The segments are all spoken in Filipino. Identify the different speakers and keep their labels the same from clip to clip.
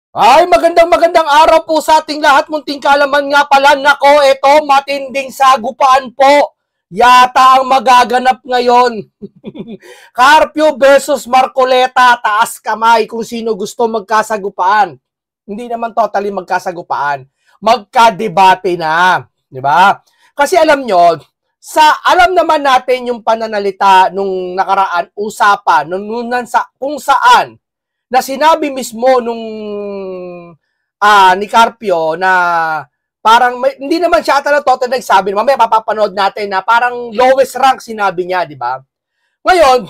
Speaker 1: Magandang araw po sa ating lahat. Munting kaalaman nga pala. Nako, ito, matinding sagupaan po. Yata ang magaganap ngayon. Carpio versus Marcoleta. Taas kamay kung sino gusto magkasagupaan. Hindi naman totally magkasagupaan. Magkadebate na. Di ba? Kasi alam nyo, alam naman natin yung pananalita nung nakaraan, usapan, kung saan na sinabi mismo nung ni Carpio na parang hindi naman siya ata na total nagsabi, mamaya papapanood natin na parang lowest rank sinabi niya, di ba? Ngayon,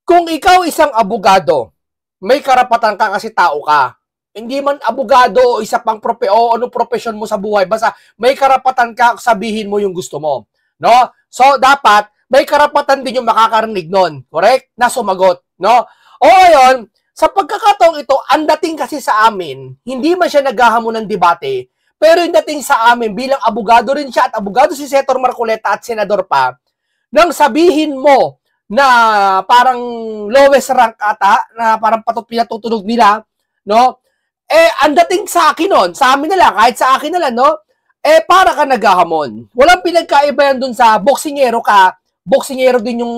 Speaker 1: kung ikaw isang abogado, may karapatan ka kasi tao ka. Hindi man abogado o isa pang anong profession mo sa buhay, basta may karapatan ka sabihin mo yung gusto mo. No? So, dapat may karapatan din yung makakarinig nun. Correct? Na sumagot. No? O ngayon, sa pagkakataong ito, ang dating kasi sa amin, hindi man siya naghahamon ng debate, pero yung dating sa amin, bilang abogado rin siya at abogado si Senator Marcoleta at senador pa, nang sabihin mo na parang lowest rank ata, na parang pinatutunog nila, no? Ang dating sa akin nun, sa amin na lang, kahit sa akin na lang, no? Para ka naghahamon. Walang pinagkaiba yan dun sa boksingero ka, boksingero din yung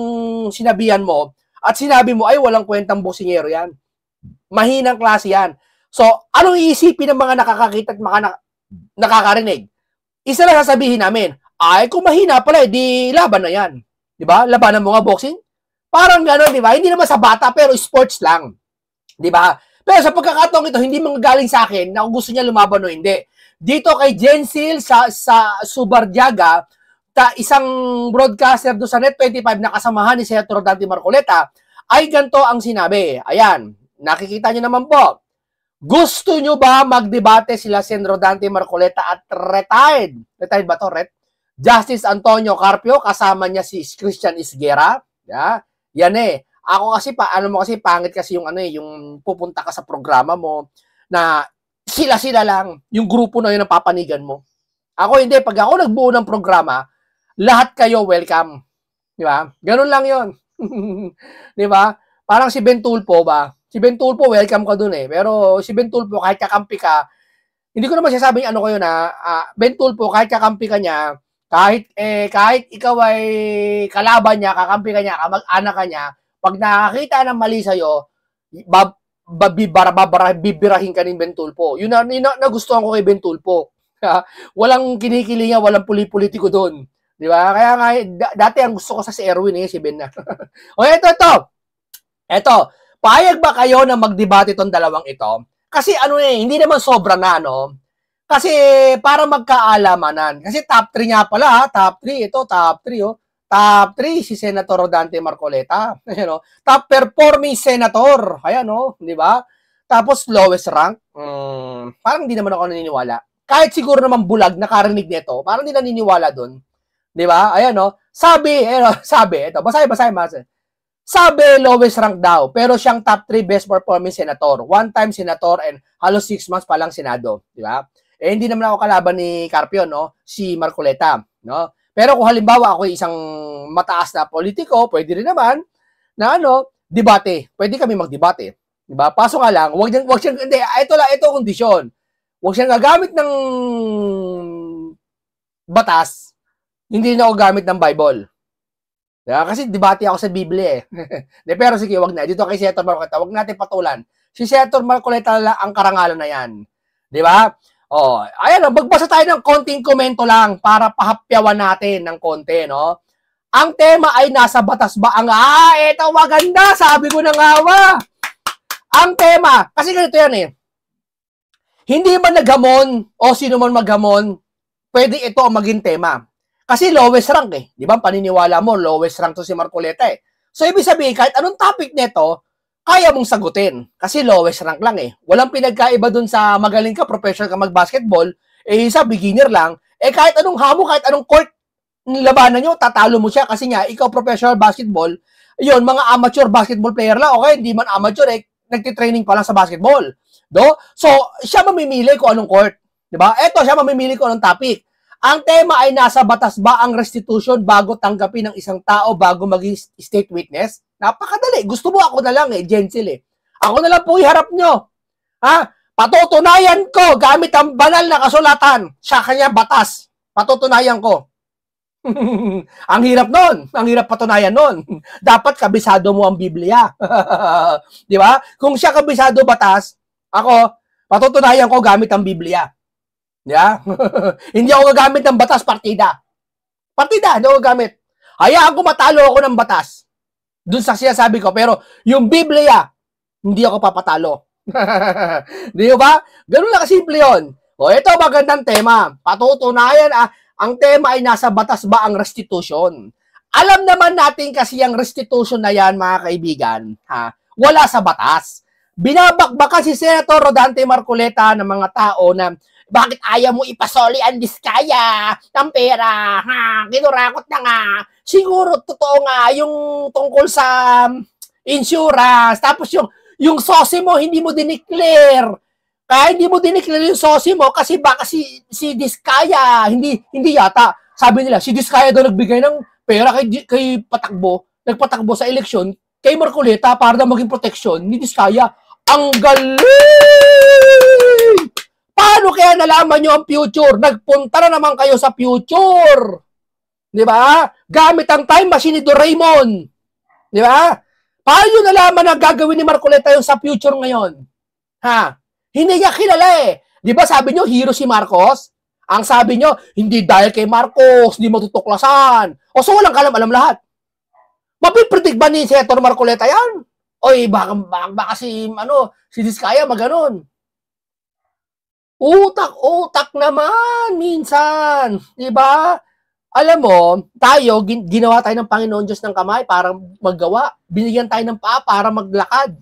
Speaker 1: sinabihan mo, at sinabi mo, ay, walang kwentang boksingero yan. Mahinang klase yan. So, anong iisipin ng mga nakakakita at mga nakakarinig? Isa lang sasabihin namin, ay, kung mahina pala, di laban na yan. Diba? Labanan mo nga boxing? Parang gano'n, diba? Hindi naman sa bata, pero sports lang. Diba? Pero sa pagkakataong ito, hindi manggagaling sa akin na kung gusto niya lumaban o hindi. Dito kay Jensil sa Subardiaga, isang broadcaster doon sa Net25 na kasamahan ni Senator Dante Marcoleta, ay ganito ang sinabi. Ayan, nakikita niyo naman po. Gusto nyo ba magdebate sila Senador Dante Marcoleta at retired ba to? Justice Antonio Carpio, kasama niya si Christian Isguera. Yeah? Yan Ako kasi kasi pangit kasi yung yung pupunta ka sa programa mo na sila lang, yung grupo na yun ang papanigan mo. Ako hindi, pag ako nagbuo ng programa, lahat kayo welcome. Di ba? Ganun lang yun. Di ba? Parang si Ben Tulfo ba? Si Ben Tulfo, welcome ka dun Pero si Ben Tulfo, kahit kakampi ka, hindi ko naman sasabing ko yun Ben Tulfo, kahit kakampi ka niya, kahit ikaw ay kalaban niya, kakampi ka niya, kamag-anak ka niya, pag nakakita ng mali sa'yo, bibirahin ka ni Ben Tulfo. Yun na nagustuhan ko kay Ben Tulfo. Walang kinikilingan, walang politiko doon. Di ba? Kaya nga, dati ang gusto ko sa si Erwin si Ben na. O, Ito, payag ba kayo na magdebate itong dalawang ito? Kasi hindi naman sobra na, no? Kasi para magkaalamanan. Kasi top 3 nga pala, top 3. Ito, top 3, Top 3, si Senator Dante Marcoleta. Top performing senator. Ayan, di ba? Tapos, lowest rank. Parang hindi naman ako naniniwala. Kahit siguro naman bulag, nakarinig nito, parang hindi naniniwala dun. Di ba? Ayan, Sabi, ito, basahin. Sabi, lowest rank daw, pero siyang top 3 best performing senator. One time senator and halos 6 months pa lang senado. Di ba? Hindi naman ako kalaban ni Carpio, si Marcoleta. No? Pero kung halimbawa ako isang mataas na politiko, pwede rin naman na debate. Pwede kami magdebate. Di ba? Paso nga lang, wag siyang, hindi, ito kondisyon. Wag siyang gagamit ng batas, hindi na ako gamit ng Bible. Kasi debate ako sa Biblia pero sige, wag na. Dito kay Senator Marcoleta, wag natin patulan. Si Senator Marcoleta ang karangalan na yan. Di ba? Ayan magbasa tayo ng konting komento lang para pahapyawan natin ng konti, no? Ang tema ay nasa batas ba ang ito maganda, sabi ko na nga Ang tema, kasi ganito yan Hindi man naghamon o sino man maghamon, pwede ito ang maging tema. Kasi lowest rank Di ba? Paniniwala mo, lowest rank to si Marcoleta So, ibig sabihin, kahit anong topic nito, kaya mong sagutin. Kasi lowest rank lang Walang pinagkaiba dun sa magaling ka, professional ka mag-basketball, isa, beginner lang. Kahit anong hamo, kahit anong court labanan nyo, tatalo mo siya kasi nga, ikaw professional basketball, yun, mga amateur basketball player lang, okay? Hindi man amateur nagtitraining pa lang sa basketball. So, siya mamimili kung anong court. Diba? Eto, siya mamimili kung anong topic. Ang tema ay nasa batas ba ang restitution bago tanggapin ng isang tao bago maging state witness? Napakadali. Gusto mo ako na lang Jensil Ako na lang po iharap nyo. Patutunayan ko gamit ang banal na kasulatan sa kanya batas. Patutunayan ko. Ang hirap nun. Ang hirap patunayan nun. Dapat kabisado mo ang Biblia. Di ba? Kung siya kabisado batas, ako, patutunayan ko gamit ang Biblia. Di ba? Hindi ako gagamit ng batas, partida. Partida, hindi ako gagamit. Hayaan ko matalo ako ng batas. Doon sa sinasabi ko. Pero yung Biblia, hindi ako papatalo. Di ba? Ganun lang kasimple yun. O, ito magandang tema. Patutunayan, ang tema ay nasa batas ba ang restitution? Alam naman natin kasi ang restitution na yan, mga kaibigan, wala sa batas. Binabakbakan si Senator Rodante Marcoleta ng mga tao na bakit ayaw mo ipasoli ang Diskaya ng pera? Kinurakot na nga. Siguro totoo nga yung tungkol sa insurance. Tapos yung sosi mo, hindi mo dineclare. Kaya hindi mo dineclare yung sosi mo kasi baka si Diskaya, hindi yata. Sabi nila, si Diskaya daw nagbigay ng pera kay Patakbo, nagpatakbo sa eleksyon, kay Marcoleta para daw maging protection ni Diskaya. Ang galing! Paano kaya nalaman nyo ang future? Nagpunta na naman kayo sa future. Di ba? Gamit ang time machine ni Doraemon. Di ba? Paano nyo nalaman na gagawin ni Marcoleta yung sa future ngayon? Hindi niya kilala eh. Di ba sabi nyo, hero si Marcos? Ang sabi nyo, hindi dahil kay Marcos, hindi matutuklasan. O so walang kalam-alam lahat. Mapipredict ba ni Senator Marcoleta yan? Oy, baka si Diskaya maganon. Utak naman minsan, 'di ba? Alam mo, tayo ginawa tayo ng Panginoon Diyos ng kamay para maggawa. Binigyan tayo ng paa para maglakad,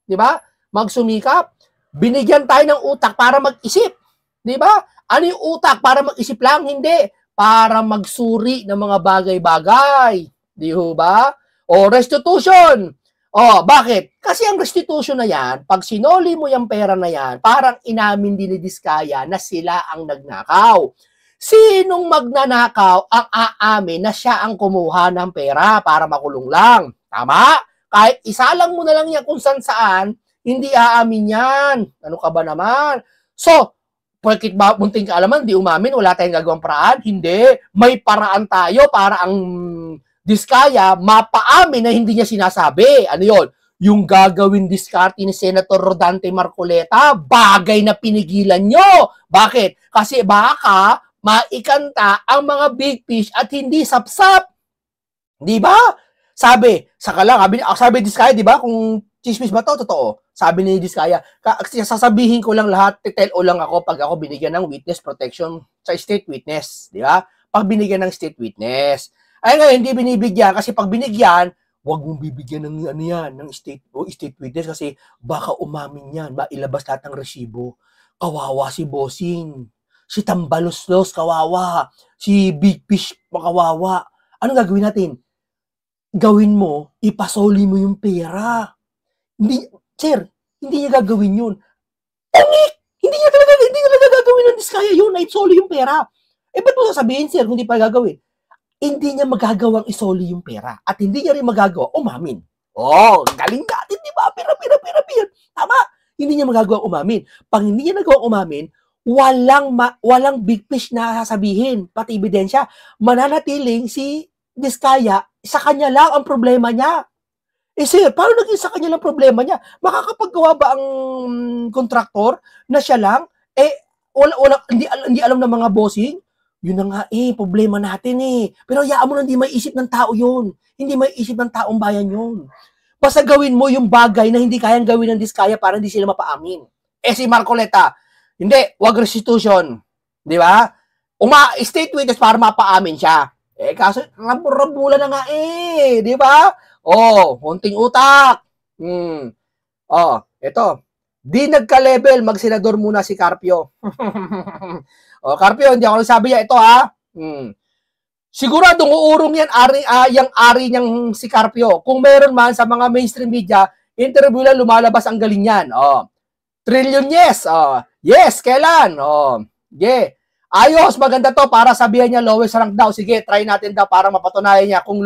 Speaker 1: 'di ba? Magsumikap. Binigyan tayo ng utak para mag-isip, 'di ba? Ano yung utak para mag-isip lang? Hindi, para magsuri ng mga bagay-bagay, 'di ba? O restitution. Oh, bakit? Kasi ang restitution na yan, pag sinoli mo yung pera na yan, parang inamin din ni Diskaya na sila ang nagnakaw. Sinong magnanakaw ang aamin na siya ang kumuha ng pera para makulong lang? Tama? Kahit isa lang mo na lang yan kung saan, hindi aamin yan. Ano ka ba naman? So, porkit ba munting kaalaman, di umamin, wala tayong gagawang paraan? Hindi. May paraan tayo para ang Diskaya, mapaamin na hindi niya sinasabi. Ano yon? Yung gagawin diskarte ni Senator Rodante Marcoleta, bagay na pinigilan nyo. Bakit? Kasi baka maikanta ang mga big fish at hindi sapsap. Di ba? Sabi Diskaya, di ba? Kung chismis ba to, totoo. Sabi ni Diskaya, sasabihin ko lang lahat, tell lang ako pag ako binigyan ng witness protection sa state witness. Di ba? Pag binigyan ng state witness. Ay ngayon, hindi binibigyan kasi pag binigyan, wag mong bibigyan ng ng state witness kasi baka umamin yan, mailabas lahat ng resibo. Kawawa si Bossing, si Tambaloslos, kawawa, si Big Fish, kawawa. Anong gagawin natin? Gawin mo, ipasoli mo yung pera. Hindi, sir, hindi niya gagawin yun. Hindi niya talaga gagawin ng Diskaya yun, na ipasoli yung pera. Ba't mo sasabihin, sir, kung hindi pa gagawin? Hindi niya magagawang isoli yung pera at hindi niya rin magagawa umamin. Oh, galing natin, di ba? Pira. Tama. Hindi niya magagawa umamin. Pag hindi niya nagawang umamin, walang big fish na sasabihin, pati ebidensya. Mananatiling si Diskaya, sa kanya lang ang problema niya. Sir, paano naging sa kanya lang problema niya? Makakapaggawa ba ang kontraktor na siya lang? Hindi alam ng mga bossing? Yun na nga problema natin Pero hayaan mo na hindi may isip ng tao yun. Hindi may isip ng taong bayan yun. Basta gawin mo yung bagay na hindi kayang gawin ng Diskaya para hindi sila mapaamin. Si Marcoleta, hindi, wag restitution. Di ba? State witness para mapaamin siya. Kaso, rambulan na nga di ba? Konting utak. Ito. Di nagka-level, mag-senador muna si Carpio. Carpio, hindi ako nagsabi niya. Ito Siguradong uurong yan, yung ari niyang si Carpio. Kung meron man sa mga mainstream media, interview lang lumalabas ang galing yan. Trillion yes. Yes, kailan? Yeah. Ayos, maganda to para sabihan niya lowest rank daw. Sige, try natin daw para mapatunayan niya kung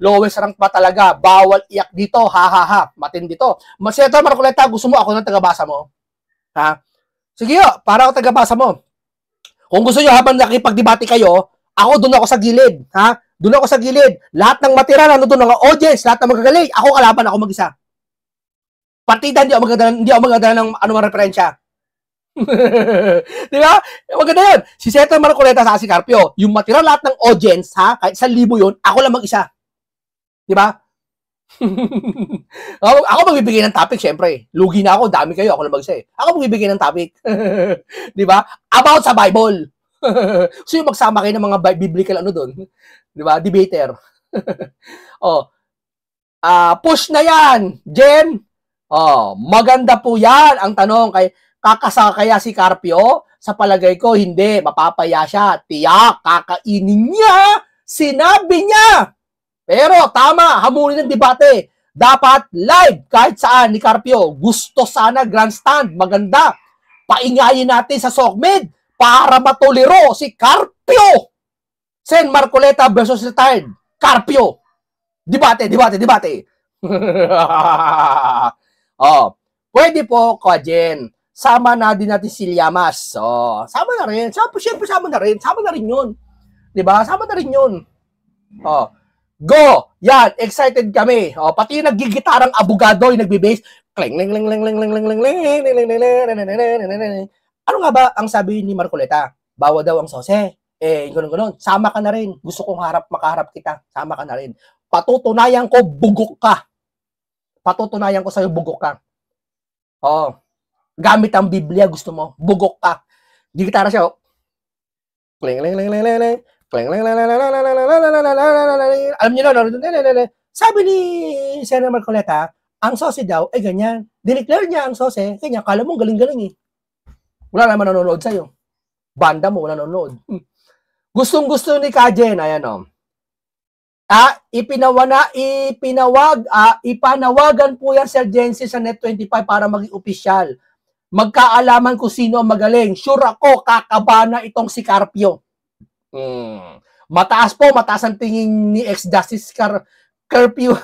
Speaker 1: lowest rank pa talaga. Bawal iyak dito. Ha. Matindi to. Senator Marcoleta, gusto mo ako ng tagabasa mo? Ha? Sige, para ako tagabasa mo. Kung gusto nyo habang nakipagdebate kayo, ako doon ako sa gilid, ha? Doon ako sa gilid. Lahat ng matira, doon ng audience, lahat ng magagaling, ako kalaban, ako mag-isa. Partida, hindi ako magdala ng anumang referensya. Di ba? Maganda yun. Si Senator Marcoleta sa si Carpio, yung matira lahat ng audience, ha? Kahit 1,000 yun, ako lang mag-isa. Di ba? Ako magbibigay ng topic, syempre. Lugi na ako, dami kayo, ako lang mag-isa eh. Ako magbibigay ng topic. Di ba? About sa Bible. So yung magsama kayo ng mga biblical ano doon. Di ba? Debater. Push na yan, Jen. Maganda po yan. Ang tanong, kakasa kaya si Carpio? Sa palagay ko, hindi. Mapapaya siya. Tiyak, kakainin niya. Sinabi niya. Pero tama, hamulin ng debate. Dapat live kahit saan ni Carpio. Gusto sana grandstand, maganda. Paingayin natin sa SOCMED para matolero si Carpio. Sen Marcoleta versus retired. Carpio. Debate. Pwede po, Kajen. Sama na din natin si Llamas. Sama na rin. Siyempre, sama na rin yun. Diba? Sama na rin yun. Go! Yan, excited kami. Pati yung naggigitarang abogado, yung nagbe-bass. Ano nga ba ang sabi ni Marcoleta? Bawa daw ang sose. Ganun. Sama ka na rin. Gusto kong makaharap kita. Sama ka na rin. Patutunayan ko, bugok ka. Patutunayan ko sa'yo, bugok ka. Gamit ang Biblia, gusto mo. Bugok ka. Gitara siya, alam niyo na, sabi ni Senator Marcoleta, ang sose daw, ganyan. Dineclare niya ang sose, kanya, kala mo galing-galing eh. Wala naman nanonood sa'yo. Banda mo, wala nanonood. Gustong-gusto ni Kajen, ayan ipanawagan po yan Sir Jensen sa Net25 para maging opisyal. Magkaalaman kung sino ang magaling. Sure ako, kakabana itong si Carpio. Mataas ang tingin ni ex-Justice Carpio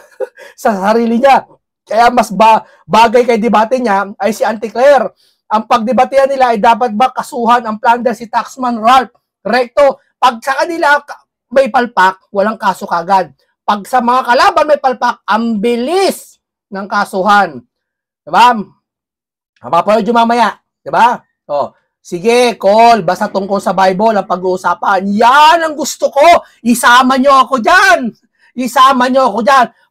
Speaker 1: sa sarili niya. Kaya mas bagay kay debate niya ay si Auntie Claire. Ang pagdebatehan nila ay dapat ba kasuhan ang plunder si Taxman Ralph Recto. Pag sa kanila may palpak, walang kaso kagad. Pag sa mga kalaban may palpak, ang bilis ng kasuhan. Diba? Mapapanood yung mamaya. Diba? Sige, call. Basta tungkol sa Bible ang pag-uusapan. Yan ang gusto ko. Isama nyo ako dyan.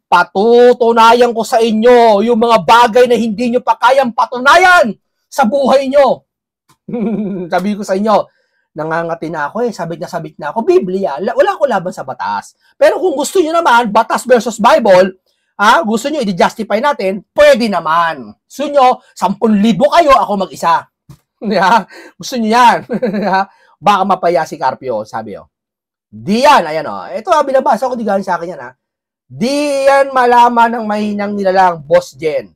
Speaker 1: Patutunayan ko sa inyo yung mga bagay na hindi nyo pa kayang patunayan sa buhay nyo. Sabi ko sa inyo, nangangati na ako sabit na ako. Biblia, wala ko laban sa batas. Pero kung gusto nyo naman, batas versus Bible, gusto nyo i-justify natin, pwede naman. Gusto nyo, 10,000 kayo, ako mag-isa. Gusto nyo yan. Baka mapaya si Carpio, sabi Di yan, ayan Ito binabasa ko, di galing sa akin yan Di yan malaman ng mahinang nilalang, Boss Jen.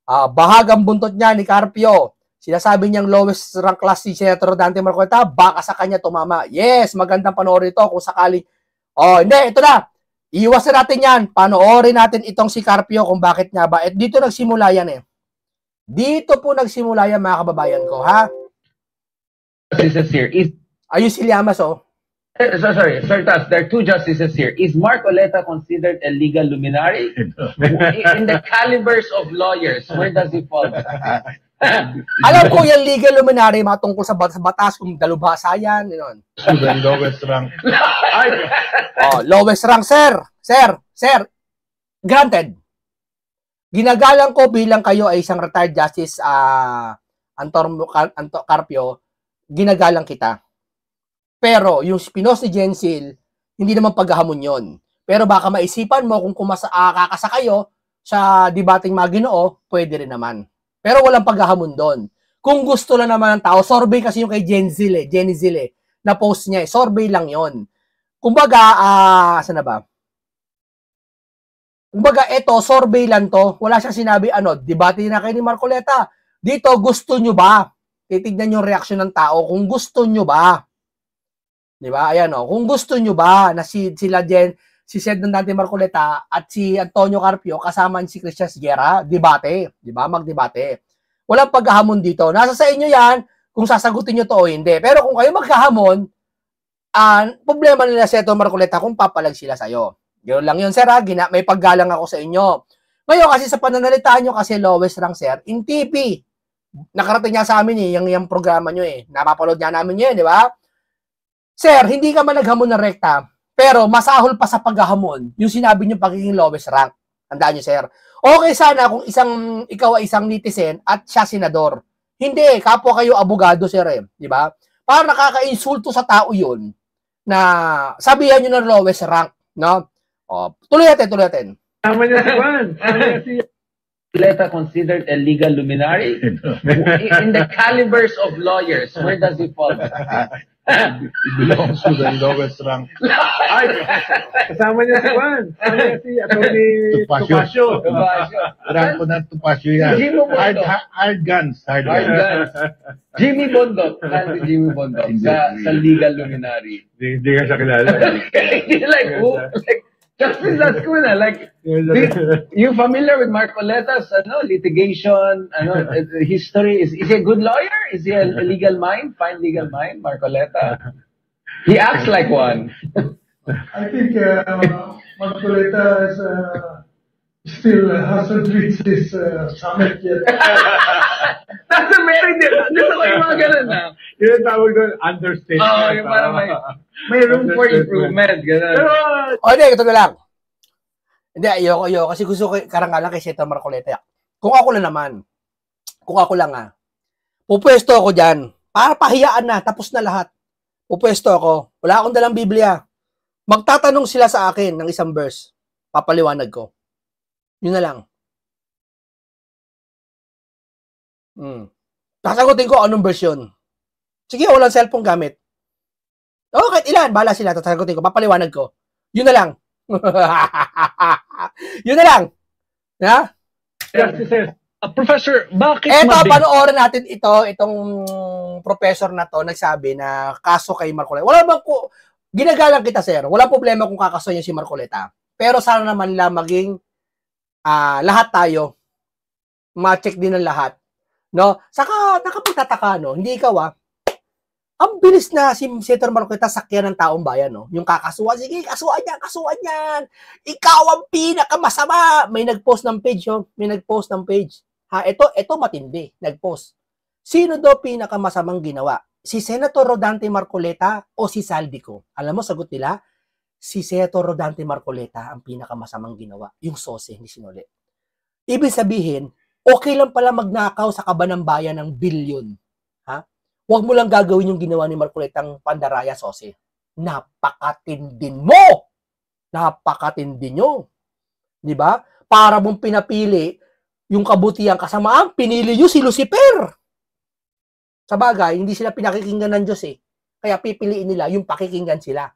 Speaker 1: Bahagang buntot niya ni Carpio. Sinasabi niyang lowest rank class si Senator Dante Marcoleta, baka sa kanya tumama. Yes, magandang panoorin ito kung sakaling. Hindi, ito na. Iwasan natin yan. Panoorin natin itong si Carpio kung bakit nga ba. At dito nagsimula yan Dito po nagsimula yan mga kababayan ko, ha? Ayun si Llamas,
Speaker 2: Sorry, Sir Tas, there are two justices here. Is Marcoleta considered a legal luminary? In the calibers of lawyers, where does he fall?
Speaker 1: Alam ko yung legal luminary, mga tungkol sa batas, kung dalubhasa yan, yun.
Speaker 3: Lowest rank.
Speaker 1: Lowest rank, sir. Granted. Ginagalang ko bilang kayo ay isang retired justice, Carpio, ginagalang kita. Pero yung pinos ni Jensil, hindi naman paghahamon yon. Pero baka maisipan mo kung kakasa kayo sa debating mga Ginoo, pwede rin naman. Pero walang paghahamon doon. Kung gusto lang naman ng tao, survey kasi yung kay Jenny Zil na post niya survey lang yon. Kumbaga, saan na ba? Kumbaga, survey lang to. Wala siyang sinabi, debate na kayo ni Marcoleta. Dito, gusto nyo ba? Titignan yung reaksyon ng tao kung gusto nyo ba. Diba? Ayan kung gusto nyo ba na si Sed ng Dante Marcoleta at si Antonio Carpio kasama si Christian Sierra, debate. Diba? Magdebate. Walang paghahamon dito. Nasa sa inyo yan kung sasagutin nyo to o hindi. Pero kung kayo magkahamon, problema nila Senator Marcoleta kung papalag sila sa'yo. Ganoon lang yun, sir. May paggalang ako sa inyo. Ngayon, kasi sa pananalitaan nyo, kasi lowest rank, sir, in TV, nakarating niya sa amin yung programa nyo napapaload niya namin yun, di ba? Sir, hindi ka man naghamon ng rekta, pero masahol pa sa paghahamon yung sinabi nyo pagiging lowest rank. Tandaan nyo, sir. Okay sana kung ikaw ay isang netizen at siya senador. Hindi, kapwa kayo abogado, sir, di ba? Para nakaka-insulto sa tao yun na sabihan nyo ng lowest rank, no? Tuloy natin.
Speaker 3: Tama niya si Juan.
Speaker 2: Marcoleta considered a legal luminary? In the calibers of lawyers, where does he fall?
Speaker 3: It belongs to the lowest rank. Ay, kasama niya si Juan. Kasama niya si Atty. Tupasio. Rank po na Tupasio yan. Hard guns.
Speaker 2: Jimmy Bondok. Jimmy Bondok. Sa legal luminary.
Speaker 3: Hindi ka siya kilala.
Speaker 2: Like, who? Like, Justice Lascuna, like, you familiar with Marcoleta's litigation, history? Is he a good lawyer? Is he a legal mind? Fine legal mind, Marcoleta? He acts like one.
Speaker 4: I think Marcoleta still hasn't reached his summit yet.
Speaker 2: That's a very different. Gusto ko yung mga ganun na.
Speaker 3: Yun ang tawag doon, understatement.
Speaker 2: Oo, yung parang may room for improvement. Ganun.
Speaker 1: Hindi, ito na lang. Hindi, ayoko. Kasi gusto ko karangalan kay Senator Marcoleta. Kung ako lang pupwesto ako dyan. Para pahiyaan na, tapos na lahat. Pupwesto ako. Wala akong dalang Biblia. Magtatanong sila sa akin ng isang verse. Papaliwanag ko. Yun na lang. Sasagutin ko anong version. Sige, walang cellphone gamit. Kahit ilan, bahala sila. Sasagutin ko, papaliwanag ko. Yun na lang. Yun na lang. Ha?
Speaker 5: Professor, bakit
Speaker 1: panoorin natin itong professor na to nagsabi na kaso kay Marcoleta. Wala bang ginagalang kita, sir. Wala problema kung kakaso niya si Marcoleta. Pero sana naman lang maging lahat tayo ma-check din ng lahat. No? Saka nakapagtataka, no? Hindi ikaw, ang bilis na si Senator Marcoleta sakyan ng taong bayan, no? Yung kakasuhan, sige, kasuhan yan. Ikaw ang pinakamasama. May nag-post ng page, May nag-post ng page. Ito matindi. Nag-post. Sino daw pinakamasamang ginawa? Si Senator Rodante Marcoleta o si Saldico? Alam mo, sagot nila, si Senator Rodante Marcoleta ang pinakamasamang ginawa. Yung sose ni Sinole. Ibig sabihin, okay lang pala magnakaw sa kaban ng bayan ng bilyon. Huwag mo lang gagawin yung ginawa ni Marcoletang pandaraya, sose. Napakatindi mo! Napakatindi nyo. Di ba? Para mong pinapili yung kabutihan kasamaan, pinili nyo si Lucifer. Sa bagay, hindi sila pinakikinggan ng Diyos Kaya pipiliin nila yung pakikinggan sila.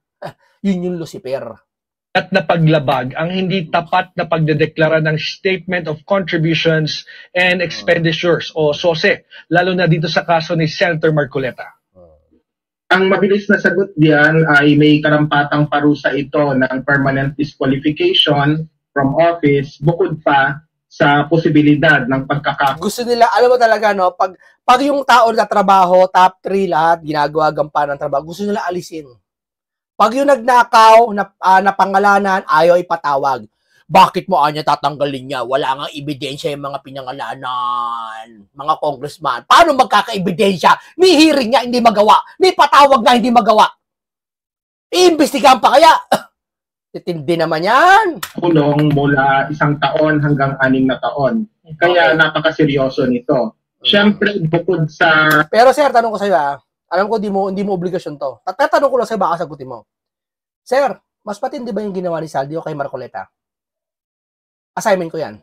Speaker 1: Yun yung Lucifer.
Speaker 5: At na paglabag ang hindi tapat na pagdedeklara ng Statement of Contributions and Expenditures o SOSE, lalo na dito sa kaso ni Senator Marcoleta?
Speaker 6: Ang mabilis na sagot diyan ay may karampatang parusa ito ng permanent disqualification from office bukod pa sa posibilidad ng
Speaker 1: Gusto nila, alam mo talaga, no, pag yung tao na trabaho, top 3 lahat, ginagawa gampanan ng trabaho, gusto nila alisin. Pag yung nagnakaw na pangalanan, ayaw ipatawag. Bakit mo anya tatanggalin niya? Wala nga ebidensya yung mga pinangalanan. Mga congressman. Paano magkaka-ebidensya? Ni hearing niya, hindi magawa. Ni patawag na, hindi magawa. Iimbestigahan pa kaya? Titindi naman yan.
Speaker 6: Kulong mula 1 taon hanggang 6 na taon. Kaya napakaseryoso nito. Siyempre, bukod sa...
Speaker 1: Pero sir, tanong ko sa'yo alam ko hindi mo obligasyon to. Tatanong ko lang sa'yo, baka sagutin mo. Sir, mas patindi ba yung ginawa ni Saldi o kay Marcoleta? Assignment ko yan.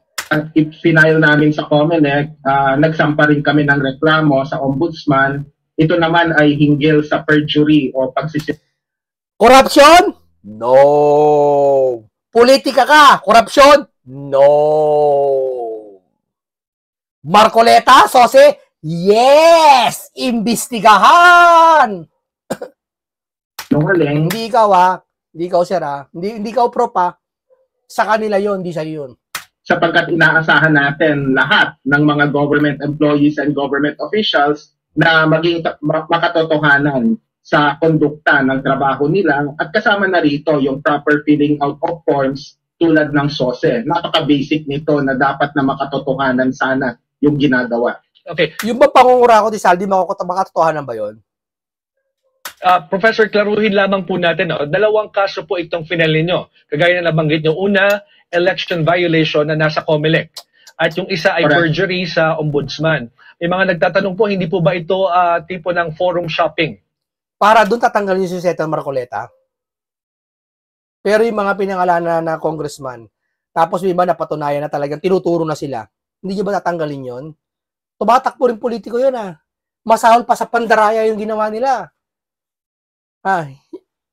Speaker 6: Final namin sa COMELEC, nagsampa rin kami ng reklamo sa ombudsman. Ito naman ay hinggil sa perjury o pagsisinungaling.
Speaker 1: Corruption? No. Politika ka? Corruption? No. Marcoleta, sose? Yes! Imbestigahan! Hindi ikaw Hindi ikaw sir Hindi ikaw prop Sa kanila yon, hindi sa'yo yun.
Speaker 6: Sapagkat inaasahan natin lahat ng mga government employees and government officials na maging makatotohanan sa kondukta ng trabaho nila at kasama na rito yung proper filling out of forms tulad ng SOSE. Napaka-basic nito na dapat na makatotohanan sana yung ginagawa.
Speaker 5: Okay.
Speaker 1: Yung ba pangungura ko ni Saldi, makatotohanan ba yun?
Speaker 5: Professor, klaruhin lamang po natin. Dalawang kaso po itong final ninyo. Kagaya na nabanggit nyo. Una, election violation na nasa COMELEC. At yung isa ay perjury sa ombudsman. May mga nagtatanong po, hindi po ba ito tipo ng forum shopping?
Speaker 1: Para doon tatanggalin si Senator Marcoleta. Pero yung mga pinangalanan na congressman, tapos may iba napatunayan na talagang tinuturo na sila, hindi nyo ba tatanggalin yon? Tumatakbo rin politiko yun Masahol pa sa pandaraya yung ginawa nila.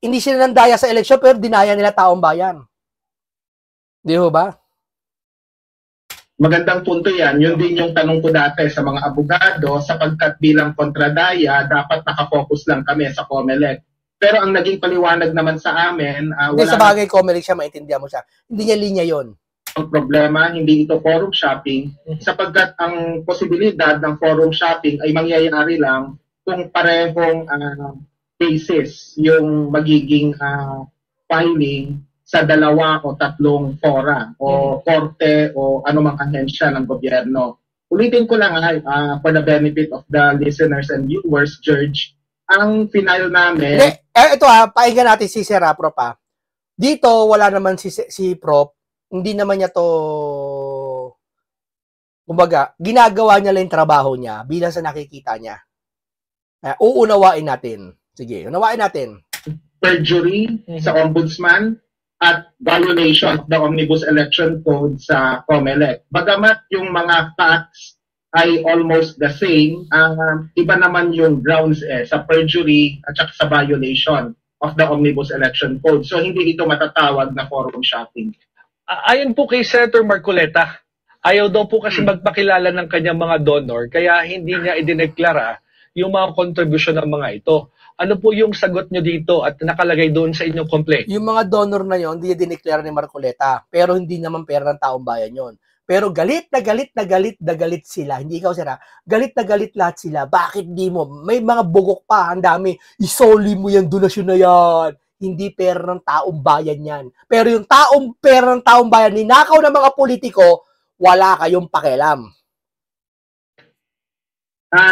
Speaker 1: Hindi sila nandaya sa eleksyon pero dinaya nila taong bayan. Di ba?
Speaker 6: Magandang punto yan. Yun din yung tanong ko dati sa mga abogado sapagkat bilang kontradaya, dapat nakafocus lang kami sa COMELEC. Pero ang naging paliwanag naman sa amin,
Speaker 1: hindi sa bagay COMELEC siya, maintindihan mo siya. Hindi niya linya yon.
Speaker 6: Ang problema, hindi ito forum shopping sapagkat ang posibilidad ng forum shopping ay mangyayari lang kung parehong cases yung magiging filing sa 2 o 3 fora o korte o anumang ahensya ng gobyerno. Ulitin ko lang for the benefit of the listeners and viewers, George, ang final namin...
Speaker 1: Ito painggan natin si Sir Prof. Dito, wala naman si Prof. Hindi naman niya to... Kumbaga, ginagawa niya lang yung trabaho niya bilang sa nakikita niya. Uunawain natin. Sige, unawain natin.
Speaker 6: Perjury sa ombudsman at violation of the Omnibus Election Code sa COMELEC. Bagamat yung mga facts ay almost the same, iba naman yung grounds sa perjury at saka sa violation of the Omnibus Election Code. So hindi ito matatawag na forum shopping.
Speaker 5: Ayon po kay Senator Marcoleta, ayaw daw po kasi magpakilala ng kanyang mga donor kaya hindi niya idineklara yung mga contribution ng mga ito. Ano po yung sagot nyo dito at nakalagay doon sa inyong complaint?
Speaker 1: Yung mga donor na yon, hindi dineklara ni Marcoleta, pero hindi naman pera ng taong bayan yon. Pero galit na galit sila. Hindi ikaw, sir, galit na galit lahat sila. Bakit di mo? May mga bugok pa, ang dami. Isoli mo yung donasyon na yan. Hindi pera ng taong bayan yan. Pero yung pera ng taong bayan, ninakaw ng mga politiko, wala kayong pakialam.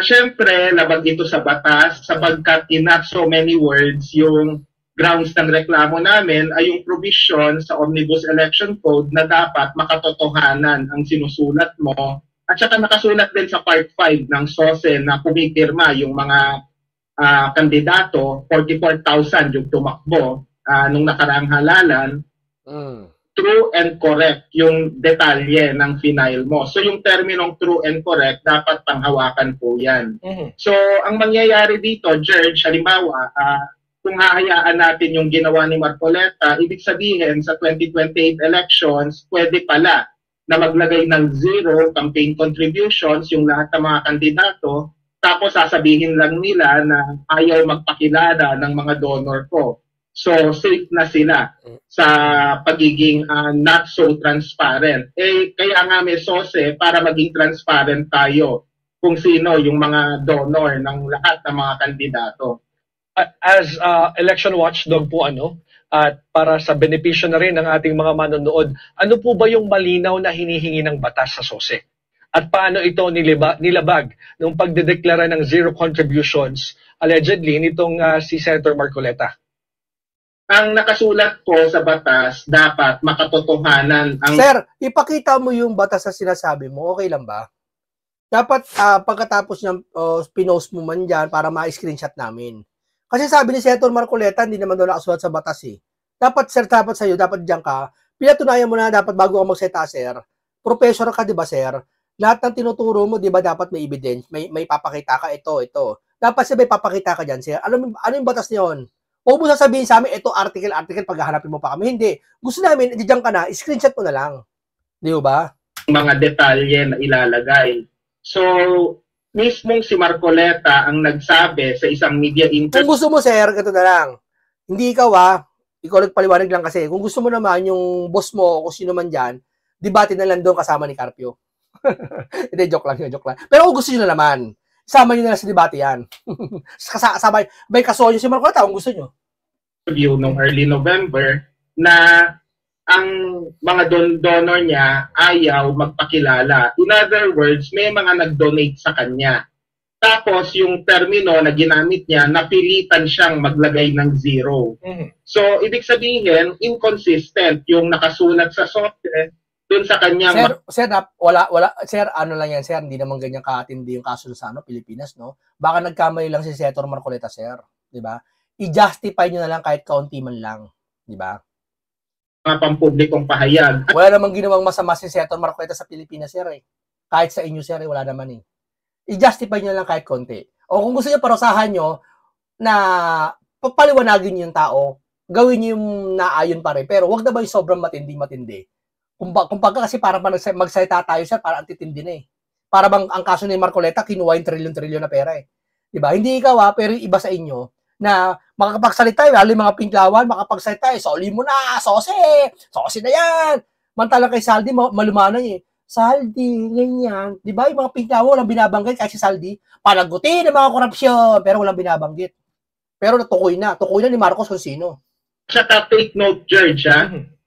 Speaker 6: Siyempre, labag ito sa batas sapagkat in not so many words, yung grounds ng reklamo namin ay yung provision sa Omnibus Election Code na dapat makatotohanan ang sinusulat mo at saka nakasulat din sa Part 5 ng SOSE na pumipirma yung mga kandidato, 44,000 yung tumakbo nung nakaraang halalan. True and correct yung detalye ng final mo. So yung terminong true and correct, dapat panghawakan po yan. So ang mangyayari dito, George, halimbawa, kung hahayaan natin yung ginawa ni Marcoleta, ibig sabihin sa 2028 elections, pwede pala na maglagay ng 0 campaign contributions yung lahat ng mga kandidato, tapos sasabihin lang nila na ayaw magpakilala ng mga donor ko. So, safe na sila sa pagiging not so transparent. Kaya nga may SOSE para maging transparent tayo kung sino yung mga donor ng lahat ng mga kandidato.
Speaker 5: As election watchdog po, at para sa benepisyo na rin ng ating mga manonood, ano po ba yung malinaw na hinihingi ng batas sa SOSE? At paano ito nilabag nung pagdedeklara ng 0 contributions, allegedly, nitong si Senator Marcoleta?
Speaker 6: Ang nakasulat po sa batas, dapat makatotohanan ang...
Speaker 1: Sir, ipakita mo yung batas na sinasabi mo, okay lang ba? Dapat pagkatapos niya pinost mo man dyan para ma-screenshot namin. Kasi sabi ni Senator Marcoleta, hindi naman doon nakasulat sa batas eh. Dapat sir, dapat sa'yo, dapat dyan ka. Pinatunayan mo na dapat bago ka magseta, sir. Professor ka, di ba, sir? Lahat ng tinuturo mo, di ba, dapat may evidence, may papakita ka, ito. Dapat siya may papakita ka dyan, sir. Ano yung batas niyon? Huwag mo sasabihin sa amin, ito article, paghahanapin mo pa kami. Hindi. Gusto namin, diyan ka na, screenshot mo na lang. Di ba?
Speaker 6: Mga detalye na ilalagay. So, mismong si Marcoleta ang nagsabi sa isang media interview.
Speaker 1: Kung gusto mo, sir, ganito na lang. Hindi ikaw ikaw nagpaliwanag lang kasi. Kung gusto mo naman, yung boss mo, kung sino man dyan, debate na lang doon kasama ni Carpio. Hindi, joke lang. Pero kung gusto nyo na naman, Sama nyo na sa debate yan. Sabay, may kaso nyo si Marcoleta kung gusto nyo.
Speaker 6: Review nung early November na ang mga donor niya ayaw magpakilala. In other words, may mga nag-donate sa kanya. Tapos yung termino na ginamit niya, napilitan siyang maglagay ng 0. So, ibig sabihin, inconsistent yung nakasulat sa SOSE dun sa kanyang...
Speaker 1: Sir, sir, ano lang yan, sir, hindi naman ganyan katindi yung kaso sa Pilipinas, no? Baka nagkamali lang si Senator Marcoleta, sir, di ba? I-justify nyo na lang kahit kaunti man lang, di ba?
Speaker 6: Mga pampublikong pahayag.
Speaker 1: Wala namang ginawang masama si Senator Marcoleta sa Pilipinas, sir, eh. Kahit sa inyo, sir, eh, wala naman, eh. I-justify nyo lang kahit konti. O kung gusto nyo parusahan nyo na papaliwanagin nyo yung tao, gawin nyo yung naayon pa rin. Pero wag na ba yung sobrang matindi? Kumbaga kasi para magsalita tayo, sir, para antitindi na, eh. Para bang ang kaso ni Marcoleta, kinuha yung trilyon-trilyon na pera, eh. Diba? Hindi ikaw, pero iba sa inyo na makakapagsalita, lalo yung mga pinklawan, makapagsalita, soli mo na, sose na yan. Mantala kay Saldi, malumanay, eh. Saldi, ganyan. Di ba? Yung mga pinklawan, walang binabanggit, kahit si Saldi, panagutin ng mga korupsyon, pero walang binabanggit. Pero tukoy na ni Marcos kung sino.
Speaker 6: Tsaka take note, George,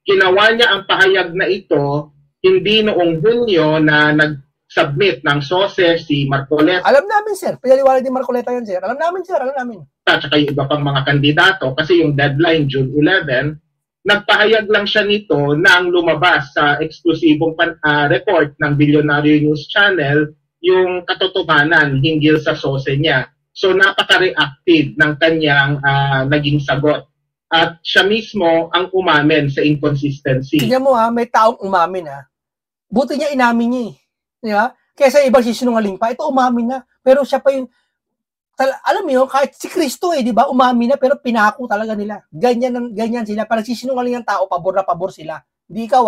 Speaker 6: ginawa niya ang pahayag na ito hindi noong Hunyo na nag-submit ng SOSE si Marcoleta.
Speaker 1: Alam namin, sir. Pinaliwanag ni Marcoleta yan, sir. Alam namin, sir. Alam namin.
Speaker 6: At saka yung iba pang mga kandidato kasi yung deadline June 11, nagpahayag lang siya nito nang lumabas sa eksklusibong report ng Billionaire News Channel yung katotohanan hinggil sa SOSE niya. So napaka-reactive ng kanyang naging sagot. At siya mismo ang umamin sa inconsistency.
Speaker 1: Tingnan mo may taong umamin Buti niya inamin niya eh. Di ba? Kesa ibang sisinungaling pa, ito umamin na. Pero siya pa yung, alam mo yun, kahit si Kristo di ba, umamin na pero pinako talaga nila. Ganyan sila. Parang sisinungaling ang tao, pabor na pabor sila. Hindi ikaw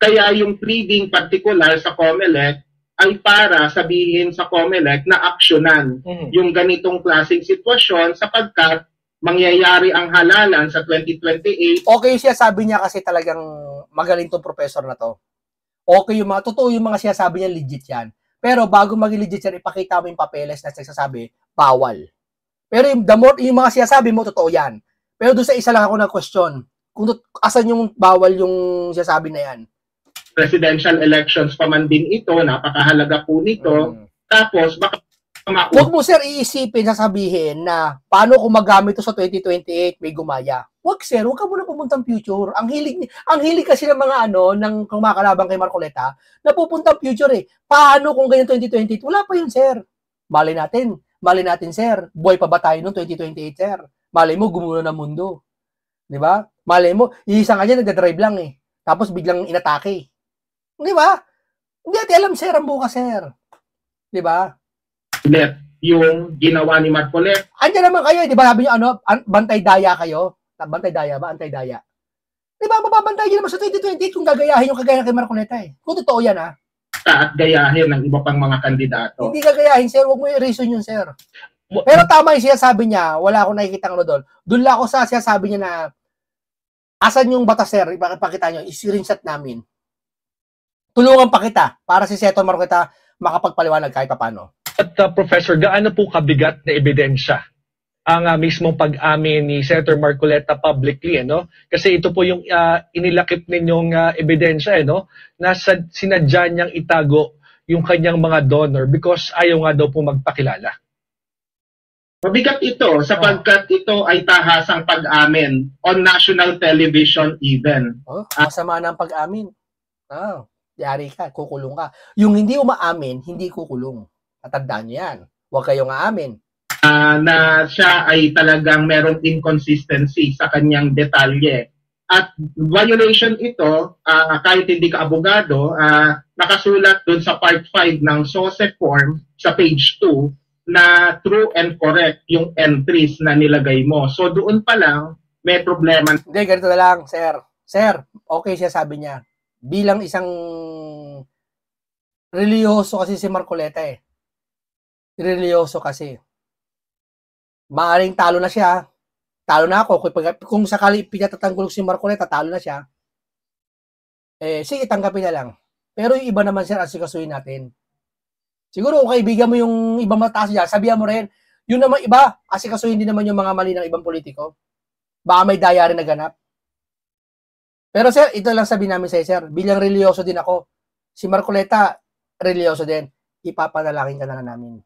Speaker 6: Kaya yung pleading particular sa COMELEC ay para sabihin sa COMELEC na aksyonan yung ganitong klaseng sitwasyon sapagkat mangyayari ang halalan sa 2028.
Speaker 1: Okay siya, sabi niya kasi talagang magaling tong professor na to. Okay yung totoo yung mga sinasabi niya, legit yan. Pero bago maging legit yan, ipakita mo yung papeles na nagsasabi, bawal. Pero yung mga sinasabi mo, totoo yan. Pero doon sa isa lang ako na-question, kung asan yung bawal yung sinasabi na yan.
Speaker 6: Presidential elections pa man din ito, napakahalaga po nito. Tapos, baka
Speaker 1: huwag mo, sir, iisipin, sasabihin na paano kung magamit ito sa 2028 may gumaya. Huwag, sir, huwag ka muna pumuntang future. Ang hilig kasi ng mga ng kumakalabang kay Marcoleta na pupuntang future eh. Paano kung ganyan 2028? Wala pa yun, sir. Mali natin, sir. Buhay pa ba tayo noong 2028, sir? Mali mo, gumulo ng mundo. Di ba? Mali mo, iisang kanya nagdadrive lang eh. Tapos biglang inatake. Di ba? Hindi natin alam, sir, ang bukas, sir. Di ba?
Speaker 6: Yung ginawa ni Marcoleta.
Speaker 1: Andiyan naman kayo, di ba? Sabi niyo, bantay daya kayo? Bantay daya ba? Antay daya. Di ba? Mababantay niyo naman sa 2028 kung gagayahin yung kagaya kay Marcoleta eh. Kung totoo yan
Speaker 6: At gayahin ng iba pang mga kandidato.
Speaker 1: Hindi gagayahin, sir. Huwag mo yung reason yun, sir. Pero tama yung sinasabi niya. Wala akong nakikita doon. Doon lang ako sa sinasabi niya na asan yung batas, sir? Ipakita niyo. I-screenshot namin. Tulungan pa kita para si Senator Marcoleta makapagpaliwanag kahit paano.
Speaker 5: At Professor, gaano po kabigat na ebidensya ang mismong pag-amin ni Senator Marcoleta publicly, Kasi ito po yung inilakip ninyong ebidensya, na sinadya niyang itago yung kanyang mga donor because ayaw nga daw po magpakilala.
Speaker 6: Mabigat ito sapagkat ito ay tahasang pag-amin on national television even.
Speaker 1: Masama ng pag-amin. Yari ka, kukulong ka. Yung hindi umaamin, hindi kukulong. Tatandaan niyo yan. Huwag kayong aamin.
Speaker 6: Na siya ay talagang merong inconsistency sa kanyang detalye. At violation ito, kahit hindi ka abogado, nakasulat dun sa part 5 ng SOSE form sa page 2 na true and correct yung entries na nilagay mo. So doon pa lang, may problema.
Speaker 1: Hindi, ganito na lang, sir. Sir, okay siya sabi niya. Bilang isang religyoso kasi si Marcoleta religyoso kasi. Maaring talo na siya. Talo na ako. Kung sakali pinatatanggol si Marcoleta, talo na siya. Sige, tanggapin na lang. Pero yung iba naman, sir, asikasuhin natin. Siguro kung kaibigan mo yung ibang mataas dyan, sabihan mo rin, yun naman iba, kasi kasuhin din naman yung mga mali ng ibang politiko. Baka may daya rin naganap. Pero sir, ito lang sabihin namin sa'yo, sir, bilang religyoso din ako, si Marcoleta, religyoso din, ipapanalangin ka na namin.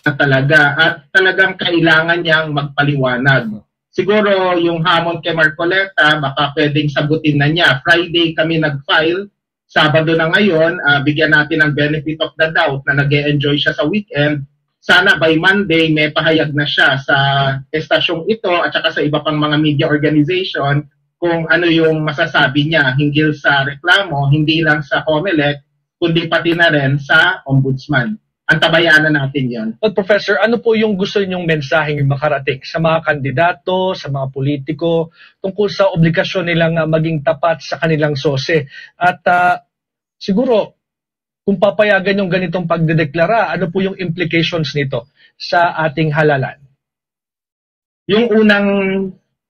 Speaker 6: Talaga, at talagang kailangan niyang magpaliwanag. Siguro yung hamon kay Marcoleta, baka pwedeng sagutin na niya. Friday kami nag-file, Sabado na ngayon, bigyan natin ng benefit of the doubt na nag-e-enjoy siya sa weekend. Sana by Monday may pahayag na siya sa estasyong ito at saka sa iba pang mga media organization kung ano yung masasabi niya hinggil sa reklamo, hindi lang sa COMELEC, kundi pati na rin sa Ombudsman. Antabayanan natin yan.
Speaker 5: But Professor, ano po yung gusto ninyong mensaheng makarating sa mga kandidato, sa mga politiko, tungkol sa obligasyon nilang maging tapat sa kanilang sose? At siguro, kung papayagan yung ganitong pagdedeklara, ano po yung implications nito sa ating halalan?
Speaker 6: Yung unang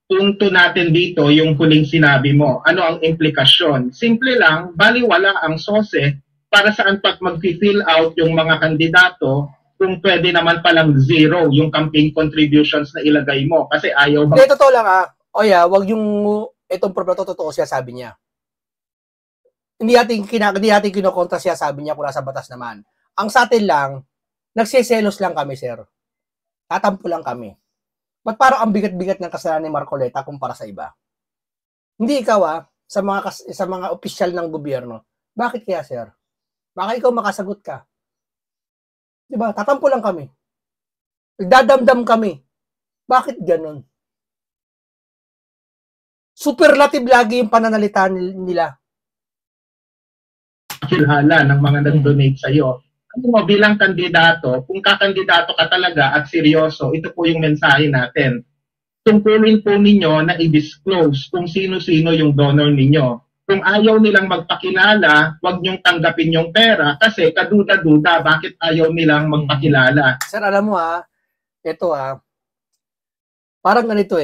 Speaker 6: punto natin dito, yung huling sinabi mo, ano ang implikasyon? Simple lang, baliwala ang sose para saan pag mag-fill out yung mga kandidato kung pwede naman palang zero yung campaign contributions na ilagay mo kasi ayaw ba...
Speaker 1: Hindi, totoo lang wag yung itong problema totoo siya sabi niya. Hindi natin kinokontra siya sabi niya kung nasa batas naman. Ang sa atin lang, nagsiselos lang kami, sir. Tatampo lang kami. Ba't parang ang bigat-bigat ng kasalanan ni Marcoleta kumpara sa iba? Hindi ikaw sa mga opisyal ng gobyerno. Bakit kaya, sir? Baka ikaw makasagot ka. Diba? Tatampo lang kami. Nagdadamdam kami. Bakit ganun? Superlative lagi yung pananalita nila.
Speaker 6: Kilala ng mga nag-donate sa'yo. Ano mo, bilang kandidato, kung kakandidato ka talaga at seryoso, ito po yung mensahe natin. Tungkulin po ninyo na i-disclose kung sino-sino yung donor ninyo. Kung ayaw nilang magpakilala, huwag niyong tanggapin yung pera kasi kaduda-duda bakit ayaw nilang magpakilala.
Speaker 1: Sir, alam mo ito parang ganito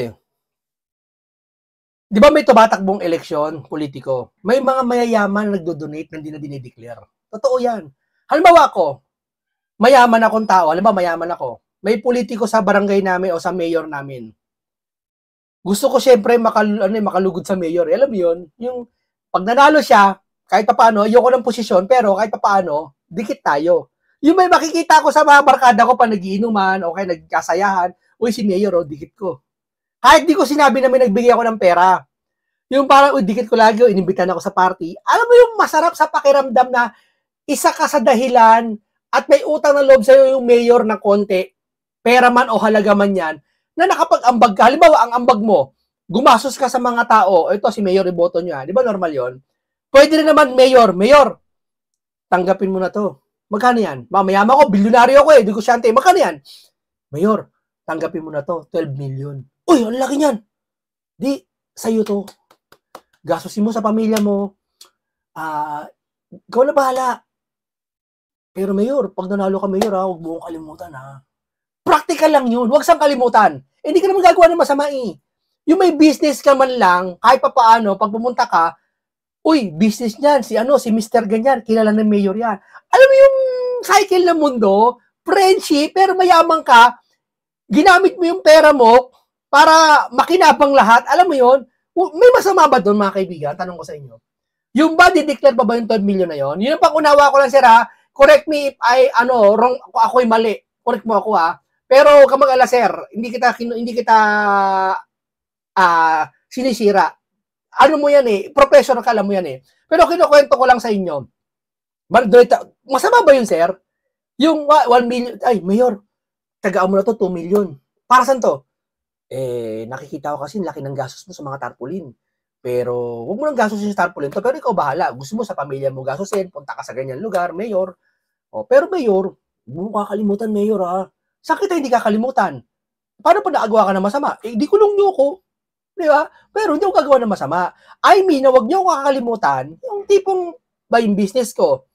Speaker 1: Di ba may tumatakbong eleksyon, politiko? May mga mayayaman na nagdo-donate na hindi na dinideclare. Totoo yan. Halimbawa ako, mayaman akong tao, mayaman ako. May politiko sa barangay namin o sa mayor namin. Gusto ko syempre makalugod sa mayor. Alam mo yun? Yung pag nanalo siya, kahit papaano, ayoko ng posisyon, pero kahit papaano, dikit tayo. Yung may makikita ko sa mga barkada ko pa nagiinuman, okay, nagkasayahan, uy, si mayor, dikit ko. Kahit di ko sinabi na may nagbigay ako ng pera. Yung parang, dikit ko lagi, inimbitan ako sa party. Alam mo yung masarap sa pakiramdam na isa ka sa dahilan at may utang na loob sa'yo yung mayor ng konti, pera man o halaga man yan, na nakapag-ambag ka. Halimbawa, ang ambag mo, gumasos ka sa mga tao, ito si mayor, iboto nyo. Di ba normal yon? Pwede rin naman, mayor, tanggapin mo na to. Magkano yan? Mayaman ko, bilyonaryo ko di ko siyante. Magkano yan? Mayor, tanggapin mo na to, 12 million. Uy, ang laki niyan. Di, sa'yo to. Gastusin mo sa pamilya mo. Ikaw na bahala. Pero mayor, pag nanalo ka mayor, huwag mo kalimutan Practical lang yun. Huwag sang kalimutan. Hindi ka naman gagawa ng masama Yung may business ka man lang, kahit pa paano, pag pumunta ka, uy, business niyan, si Mr. Ganyan, kilala ng mayor yan. Alam mo yung cycle ng mundo, friendship, pero mayaman ka, ginamit mo yung pera mo para makinabang lahat. Alam mo yun, may masama ba doon mga kaibigan? Tanong ko sa inyo. Yung ba, dideclare pa ba yung 12 million na yun? Yun ang pang-unawa ko lang, sir, correct me if wrong, ako'y mali. Correct mo ako, Pero kamag-ala, sir, hindi kita sinisira. Ano mo yan professional ka, alam mo yan Pero kinukwento ko lang sa inyo. Masama ba yun, sir? Yung 1 million, ay, mayor, tagaan mo na to, 2 million. Para saan to? Nakikita ko kasi laki ng gastos mo sa mga tarpaulin. Pero huwag mo nang gastusin sa tarpaulin to, pero ikaw bahala. Gusto mo sa pamilya mo gastusin, punta ka sa ganyan lugar, mayor. Pero mayor, huwag mo kakalimutan, mayor Saan kita hindi kakalimutan? Paano pa nakagawa ka ng masama? Di kulong niyo ako. Di ba? Pero hindi ako gagawa ng masama. I mean, na huwag niyo ako kakalimutan, yung tipong ba yung business ko,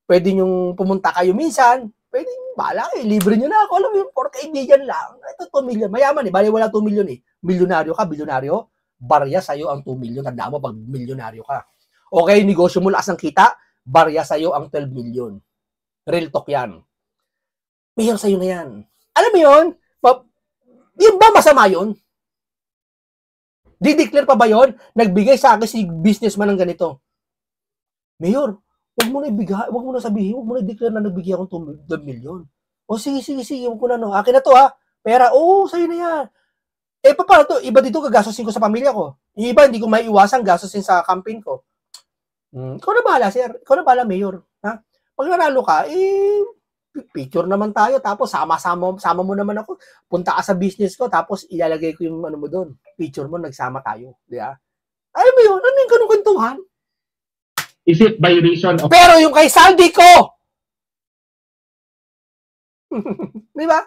Speaker 1: pwede niyong pumunta kayo minsan, pwede nyo, bahala libre nyo na ako, alam mo yung for kaibigan lang. Ito 2 million, mayaman bali wala 2 million Milyonaryo ka, bilyonaryo, barya sa'yo ang 2 million, tanda mo pag milyonaryo ka. Okay, negosyo mo lakas ng kita, barya sa'yo ang 12 million. Real talk yan. Mayor sa'yo na yan. Alam mo yun? Yun ba masama yun? Dideclare pa ba yun? Nagbigay sa akin si businessman ng ganito. Mayor, huwag mo na ibigay, huwag mo na sabihin, huwag mo na i-declare na nagbigay akong 12 million. O sige, huwag ko na, no. Akin na to, ha. Pera, sa'yo na yan. Paano to? Iba dito gagastusin ko sa pamilya ko. Yung iba, hindi ko maiiwasan gastusin sa campaign ko. Ikaw na bahala, sir. Ikaw na bahala, Mayor. Ha? Pag nanalo ka, picture naman tayo, tapos sama mo naman ako. Punta ka sa business ko, tapos ilalagay ko yung ano mo doon. Picture mo, nagsama tayo. Di ba? Ay mo yun, ano yung ganung kantuhan?
Speaker 6: Is it by reason of...
Speaker 1: Pero yung kay Saldi ko! Di ba?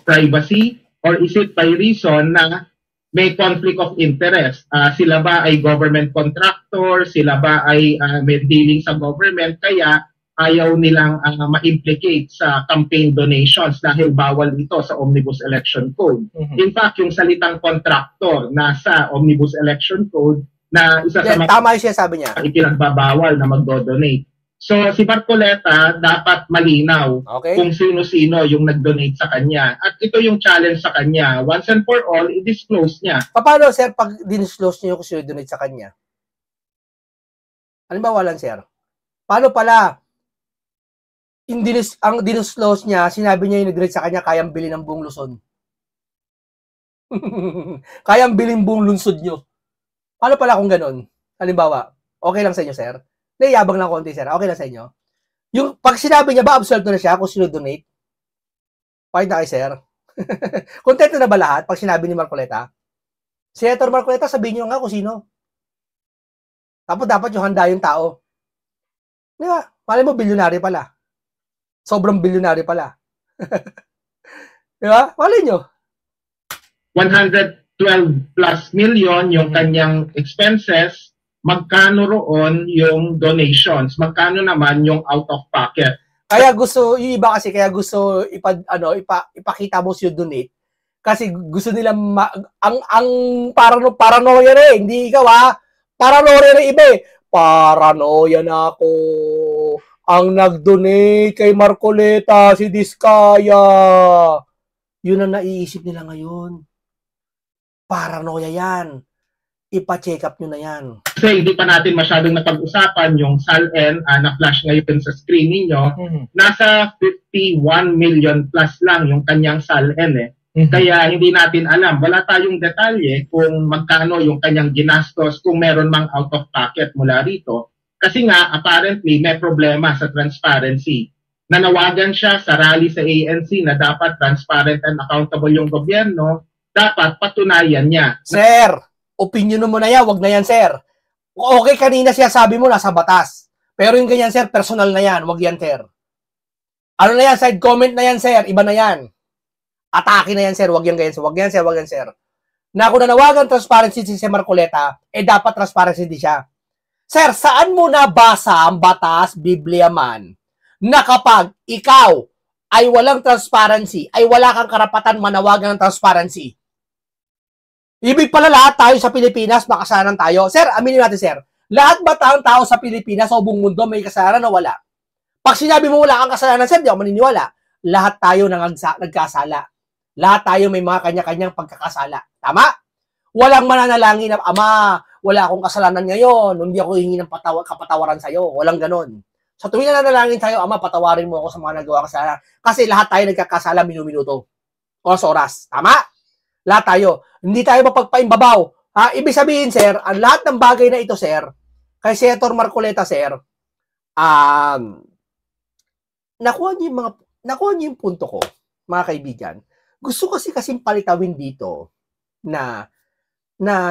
Speaker 6: Privacy? Or is it by reason na may conflict of interest? Sila ba ay government contractor? Sila ba ay may dealing sa government? Kaya ayaw nilang ma-implicate sa campaign donations dahil bawal ito sa Omnibus Election Code. Mm-hmm. In fact, yung salitang contractor nasa Omnibus Election Code na isa sa
Speaker 1: tama yung siya sabi niya.
Speaker 6: Ipinagbabawal na magdo-donate. So, si Marcoleta dapat malinaw kung sino-sino yung nag-donate sa kanya. At ito yung challenge sa kanya. Once and for all, i-disclose niya.
Speaker 1: Paano, sir, pag dinisclose niyo kung sino donate sa kanya? Halimbawa lang, sir. Paano pala, ang dinisclose niya, sinabi niya yung nag-donate sa kanya, kayang bilhin ng buong Luzon. Kayang bilhin buong lungsod niyo. Paano pala kung ganun? Halimbawa, okay lang sa inyo, sir? Nayabang lang konti, sir. Okay lang sa inyo? Yung, pag sinabi niya ba, absolved na siya kung sino donate? Pakita na kay sir. Kontento na ba lahat pag sinabi ni Marcoleta? Senator Marcoleta, sabihin niyo nga kung sino. Tapos dapat yung handa yung tao. Di ba? Malay mo, bilyonary pala. Sobrang bilyonary pala. Di ba? Malay nyo.
Speaker 6: 112 plus million yung kanyang expenses. Magkano roon yung donations? Magkano naman yung out of pocket?
Speaker 1: Kaya gusto, yung iba kasi kaya gusto ipakita mo siya donate. Kasi gusto nila ang paranoia na hindi ikaw paranoia na iba Paranoia na ako. Ang nag-donate kay Marcoleta, si Diskaya. Yun ang naiisip nila ngayon. Paranoia yan. Ipa-check up nyo na yan.
Speaker 6: Kasi hindi pa natin masyadong napag-usapan yung SALN na flash ngayon sa screen ninyo. Nasa 51 million plus lang yung kanyang SALN Kaya hindi natin alam. Wala tayong detalye kung magkano yung kanyang ginastos kung meron mang out of pocket mula rito. Kasi nga, apparently, may problema sa transparency. Nanawagan siya sa rally sa ANC na dapat transparent and accountable yung gobyerno. Dapat patunayan niya.
Speaker 1: Sir! Opinion mo na yan, wag na yan, sir. Okay, kanina siya sabi mo, nasa batas. Pero yung ganyan, sir, personal na yan, wag yan, sir. Ano na yan, side comment na yan, sir, iba na yan. Atake na yan, sir, wag yan, ganyan, wag yan, sir, wag yan, sir. Na kung nanawagan transparency si Marcoleta, dapat transparency din siya. Sir, saan mo nabasa ang batas, Biblia man, na kapag ikaw ay walang transparency, ay wala kang karapatan manawagan ng transparency? Ibig pala lahat tayo sa Pilipinas, makasalanan tayo. Sir, aminin natin, sir. Lahat ba tayong tao sa Pilipinas o buong mundo may kasalanan o wala? Pag sinabi mo wala kang kasalanan, sir, di ako maniniwala. Lahat tayo nagkasala. Lahat tayo may mga kanya-kanyang pagkakasala. Tama? Walang mananalangin na, Ama, wala akong kasalanan ngayon. Hindi ako hihingi ng kapatawaran sa'yo. Walang ganon. Sa tuwing nananalangin tayo, Ama, patawarin mo ako sa mga nagawa kasalanan. Kasi lahat tayo nagkakasala minuminuto. Oras-oras. Tama? Lahat tayo. Hindi tayo mapagpaimbabaw. Ibig sabihin, sir, ang lahat ng bagay na ito, sir, kay Senator Marcoleta, sir, nakuha niyo yung punto ko, mga kaibigan. Gusto kasing palitawin dito na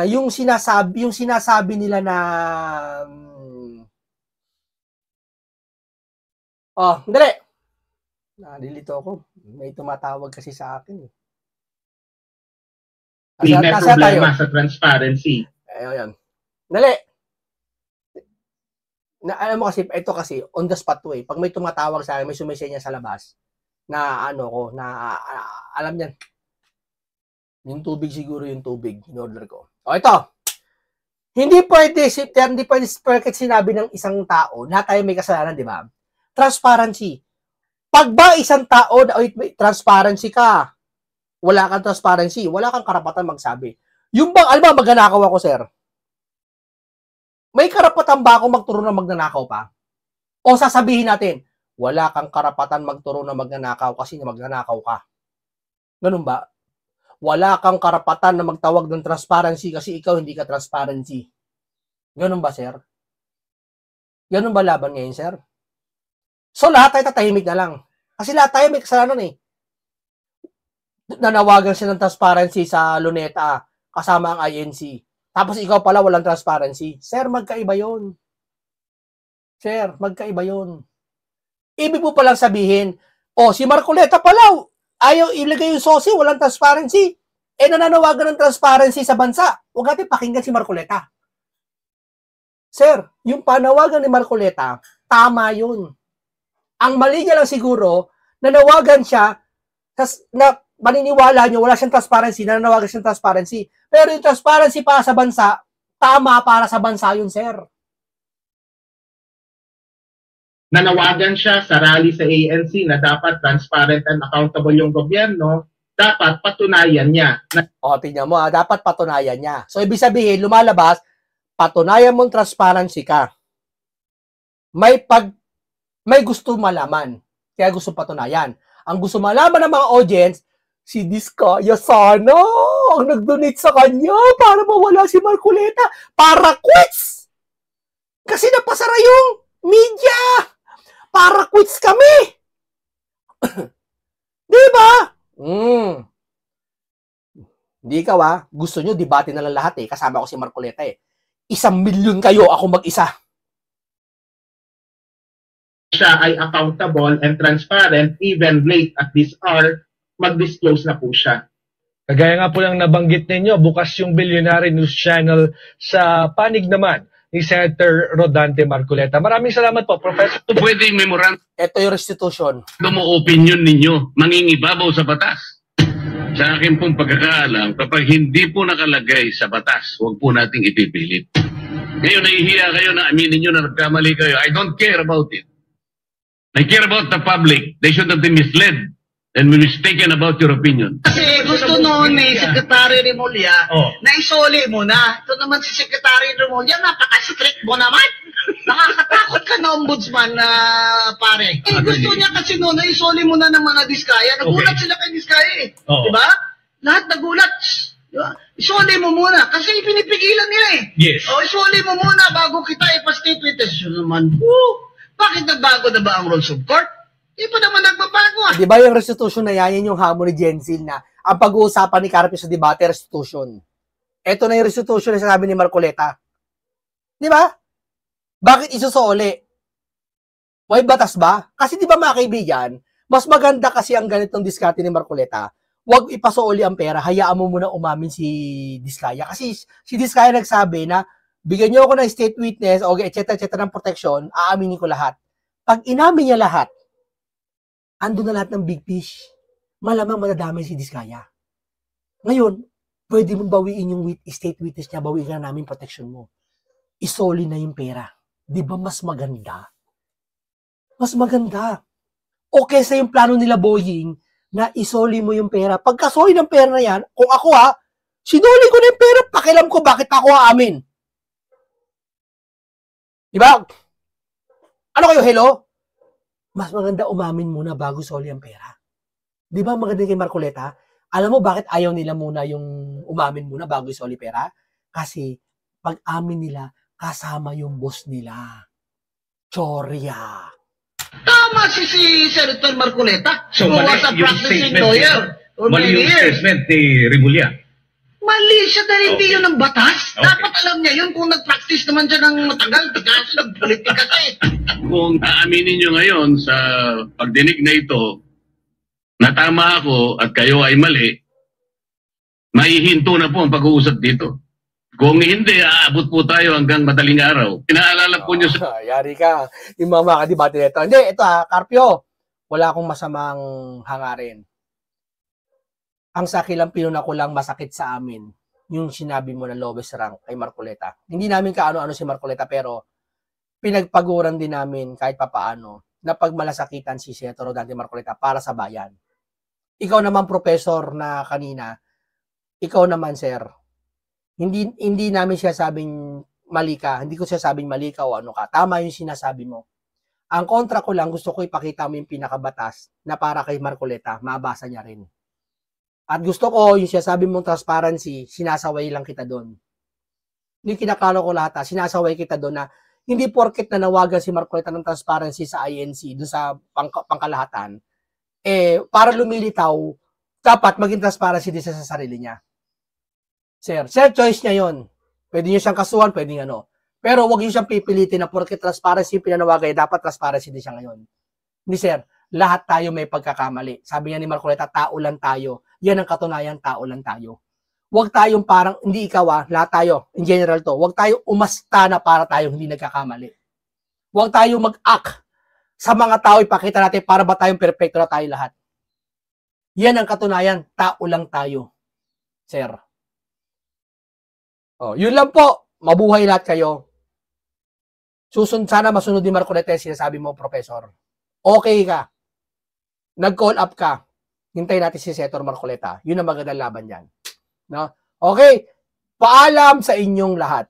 Speaker 1: yung sinasabi nila na dali. Nalilito ako. May tumatawag kasi sa akin.
Speaker 6: May problema sa transparency.
Speaker 1: Ayun. Dali. Alam mo kasi, ito kasi, on the spot to Pag may tumatawag sa akin, may sumisenya sa labas, na alam niyan, yung tubig siguro yung tubig, in order ko. Ito. Hindi pwede porket sinabi ng isang tao na tayo may kasalanan, di ba? Transparency. Pag ba isang tao na transparency ka, wala kang transparency, wala kang karapatan magsabi. Yung bang, alam mo, magnanakaw ako, sir. May karapatan ba ako magturo na magnanakaw pa? O sasabihin natin, wala kang karapatan magturo na magnanakaw kasi magnanakaw ka. Ganun ba? Wala kang karapatan na magtawag ng transparency kasi ikaw hindi ka transparency. Ganun ba, sir? Ganun ba laban ngayon, sir? So, lahat tayo tatahimik na lang. Kasi lahat tayo may kasalanan eh. Nanawagan siya ng transparency sa Luneta kasama ang INC. Tapos ikaw pala walang transparency. Sir, magkaiba yun. Sir, magkaiba yun. Ibig mo palang sabihin, si Marcoleta pala, ayaw ilagay yung sosi, walang transparency. Nananawagan ng transparency sa bansa. Huwag natin pakinggan si Marcoleta. Sir, yung panawagan ni Marcoleta, tama yun. Ang mali niya lang siguro, nanawagan siya, na maniniwala nyo, wala siyang transparency, nananawagan siyang transparency. Pero yung transparency para sa bansa, tama para sa bansa yun, sir.
Speaker 6: Nanawagan siya sa rally sa ANC na dapat transparent and accountable yung gobyerno, dapat patunayan niya.
Speaker 1: Tingnan mo, dapat patunayan niya. So, ibig sabihin, lumalabas, patunayan mong transparency ka. May gusto malaman, kaya gusto patunayan. Ang gusto malaman ng mga audience, si Diskaya sana ang nag-donate sa kanya para mawala si Marcoleta. Para quits! Kasi napasara yung media! Para quits kami! Diba? Hindi ikaw gusto nyo, debate na lang lahat kasama ko si Marcoleta 1,000,000 kayo, ako mag-isa.
Speaker 6: Siya ay accountable and transparent, even late at this hour, mag-disclose na po siya.
Speaker 5: Kagaya nga po lang nabanggit ninyo, bukas yung Billionaire News Channel sa panig naman ni Senator Rodante Marcoleta. Maraming salamat po, Professor.
Speaker 7: Pwede yung memorandum
Speaker 1: Ito yung restitution.
Speaker 7: o opinion ninyo, mangingibabaw sa batas. Sa akin pong pagkakaalam, kapag hindi po nakalagay sa batas, huwag po nating ipipilit. Ngayon, nahihiya kayo na aminin nyo na nagkamali kayo. I don't care about it. I care about the public. They should have been misled and mistaken about your opinion.
Speaker 8: Kasi gusto noon ni Secretary Remulla na isoli mo na. Ito naman si Secretary Remulla, napaka-strict mo naman. Nakakatakot ka na ombudsman na pare. Gusto niya kasi noon na isoli mo na ng mga Diskaya. Nagulat sila kay Diskaya Diba? Lahat nagulat. Diba? Isoli mo muna. Kasi pinipigilan nila
Speaker 5: Yes.
Speaker 8: Isoli mo muna bago kita ipa-state witness. Yun naman. Bakit nagbago na ba ang rules of court? Di pa naman nagbabago
Speaker 1: Di ba yung restitution na yan yung hamon ni Jenzil na ang pag-uusapan ni Carpio sa debate, restitution. Ito na yung restitution na sinabi ni Marcoleta. Di ba? Bakit isusoli? May batas ba? Kasi di ba mga kaibigan, mas maganda kasi ang ganitong diskarte ni Marcoleta. Huwag ipasuoli ang pera, hayaan mo muna umamin si Diskaya. Kasi si Diskaya nagsabi na bigyan niyo ako ng state witness, etc. ng protection, aaminin ko lahat. Pag inamin niya lahat, andun na lahat ng big fish. Malamang madadamay si Diskaya. Ngayon, pwede mong bawiin yung state witness niya, bawiin ka na namin protection mo. Isoli na yung pera. Di ba mas maganda? Mas maganda. O kesa yung plano nila Boying na isoli mo yung pera. Pagkasoli ng pera na yan, kung ako sinoli ko na yung pera, pakialam ko bakit ako aamin. Diba? Ano kayo, hello? Mas maganda umamin muna bago soli ang pera. Di ba maganda kay Marcoleta? Alam mo bakit ayaw nila muna yung umamin muna bago isoli pera? Kasi pag amin nila, kasama yung boss nila. Chorya.
Speaker 8: Tama si Senator Marcoleta.
Speaker 7: So,
Speaker 8: who was a practicing lawyer for many
Speaker 7: yung
Speaker 8: years.
Speaker 7: statement ni Remulla.
Speaker 8: Mali siya dahil hindi yun ang batas. Dapat alam niya yun kung nag-practice naman siya ng matagal. Kasi nag-politika ka
Speaker 7: Kung aaminin nyo ngayon sa pagdinig na ito, na tama ako at kayo ay mali, maihinto na po ang pag-uusap dito. Kung hindi, aabot po tayo hanggang madaling araw. Pinaalala po nyo sa...
Speaker 1: Yari ka. Yung mga makadibate nito. Hindi, ito Carpio. Wala akong masamang hangarin. Ang sakilang pinuna ko lang masakit sa amin. yung sinabi mo na lowest rank kay Marcoleta. Hindi namin kaano-ano si Marcoleta, pero pinagpaguran din namin kahit papaano na pagmalasakitan si Senator Rodante Marcoleta para sa bayan. Ikaw naman, Professor, na kanina, ikaw naman, sir, hindi namin siya sabing mali ka, hindi ko siya sabing mali ka o ano ka. Tama yung sinasabi mo. Ang kontra ko lang, gusto ko ipakita mo yung pinakabatas na para kay Marcoleta, mabasa niya rin. At gusto ko, yung sinasabi mong transparency, sinasaway lang kita doon. Hindi kinakalo ko lahat, sinasaway kita doon na hindi porket na nawagan si Marcoleta ng transparency sa INC, doon sa pangkalahatan, para lumilitaw, dapat maging transparency din sa sarili niya. Sir, choice niya yon. Pwede niyo siyang kasuhan, pwede ano. Pero wag niyo siyang pipilitin na porket transparency pinanawagan, dapat transparency din siya ngayon. Hindi, sir. Lahat tayo may pagkakamali. Sabi niya ni Marcoleta, tao lang tayo. Yan ang katunayan, tao lang tayo. Huwag tayong parang, hindi ikaw lahat tayo, in general to, huwag tayong umasta na para tayong hindi nagkakamali. Huwag tayong mag-act sa mga tao, ipakita natin para ba tayong perfecto na tayo lahat. Yan ang katunayan, tao lang tayo. Sir. Yun lang po. Mabuhay lahat kayo. Sana masunod ni Marcoleta yung sinasabi mo, Professor. Okay ka. Nag-call up ka. Hintayin natin si Senator Marcoleta. Yun ang magandang laban yan. No? Okay. Paalam sa inyong lahat.